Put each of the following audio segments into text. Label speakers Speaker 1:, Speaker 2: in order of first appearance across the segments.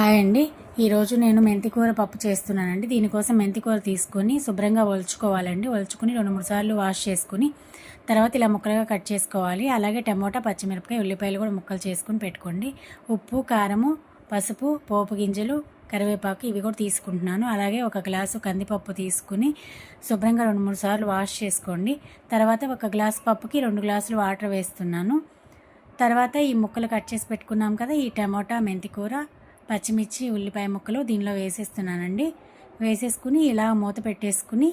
Speaker 1: Hi అండి. ఈరోజు నేను మెంతికూర పప్పు చేస్తున్నానండి. దీనికోసం మెంతికూర తీసుకొని శుభ్రంగా ఒలుచుకోవాలండి. ఒలుచుకుని 2-3 సార్లు వాష్ చేసుకుని తర్వాత ఇలా ముక్కలుగా కట్ చేసుకోవాలి. అలాగే టమోటా, పచ్చిమిరపకాయ, ఉల్లిపాయలు కూడా ముక్కలు చేసుకుని పెట్టుకోండి. ఉప్పు, కారము, పసుపు, పోపు గింజలు, కరివేపాకు ఇవి కూడా తీసుకుంటున్నాను. అలాగే ఒక గ్లాసు కందిపప్పు తీసుకుని శుభ్రంగా 2-3 సార్లు వాష్ చేసుకోండి. తర్వాత ఒక గ్లాసు పప్పుకి 2 గ్లాసులు వాటర్ వేస్తున్నాను. తర్వాత ఈ ముక్కలు కట్ చేసి పెట్టుకున్నాం కదా, ఈ టమోటా, మెంతికూర, పచ్చిమిర్చి, ఉల్లిపాయ ముక్కలు దీనిలో వేసేస్తున్నానండి. వేసేసుకుని ఇలా మూత పెట్టేసుకుని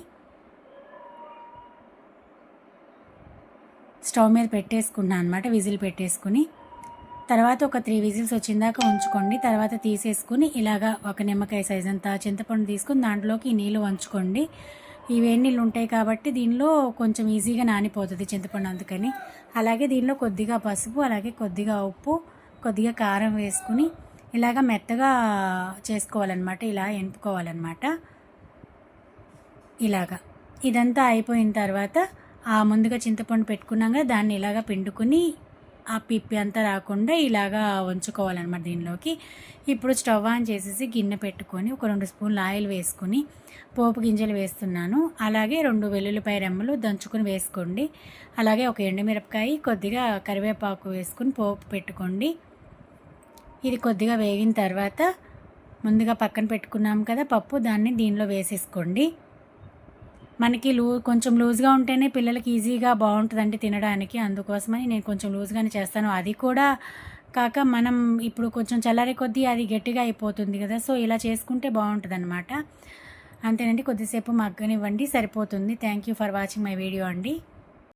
Speaker 1: స్టవ్ మీద పెట్టేసుకున్నాను అనమాట. విజిల్ పెట్టేసుకుని తర్వాత ఒక 3 విజిల్స్ వచ్చిందాక ఉంచుకోండి. తర్వాత తీసేసుకుని ఇలాగా ఒక నిమ్మకాయ సైజ్ అంతా చింతపండు తీసుకుని దాంట్లోకి నీళ్ళు వంచుకోండి. ఈ వేడి నీళ్ళు ఉంటాయి కాబట్టి దీనిలో కొంచెం ఈజీగా నానిపోతుంది చింతపండు, అందుకని. అలాగే దీనిలో కొద్దిగా పసుపు, అలాగే కొద్దిగా ఉప్పు, కొద్దిగా కారం వేసుకుని ఇలాగ మెత్తగా చేసుకోవాలన్నమాట. ఇలా ఎనుపుకోవాలన్నమాట. ఇలాగా ఇదంతా అయిపోయిన తర్వాత ఆ ముందుగా చింతపండు పెట్టుకున్నాం కదా, దాన్ని ఇలాగ పిండుకుని ఆ పిప్పి అంతా రాకుండా ఇలాగా ఉంచుకోవాలన్నమాట దీనిలోకి. ఇప్పుడు స్టవ్ ఆన్ చేసేసి గిన్నె పెట్టుకొని ఒక 2 స్పూన్ల ఆయిల్ వేసుకుని పోపు గింజలు వేస్తున్నాను. అలాగే 2 వెల్లుల్లిపాయ రెమ్మలు దంచుకొని వేసుకోండి. అలాగే ఒక ఎండుమిరపకాయ, కొద్దిగా కరివేపాకు వేసుకుని పోపు పెట్టుకోండి. ఇది కొద్దిగా వేగిన తర్వాత ముందుగా పక్కన పెట్టుకున్నాం కదా పప్పు, దాన్ని దీనిలో వేసేసుకోండి. మనకి కొంచెం లూజ్గా ఉంటేనే పిల్లలకి ఈజీగా బాగుంటుందండి తినడానికి. అందుకోసమని నేను కొంచెం లూజ్గానే చేస్తాను. అది కూడా కాక మనం ఇప్పుడు కొంచెం చల్లారే కొద్దీ అది గట్టిగా అయిపోతుంది కదా, సో ఇలా చేసుకుంటే బాగుంటుంది అనమాట. అంతేనండి, కొద్దిసేపు మగ్గనివ్వండి, సరిపోతుంది. Thank you for watching my video అండి.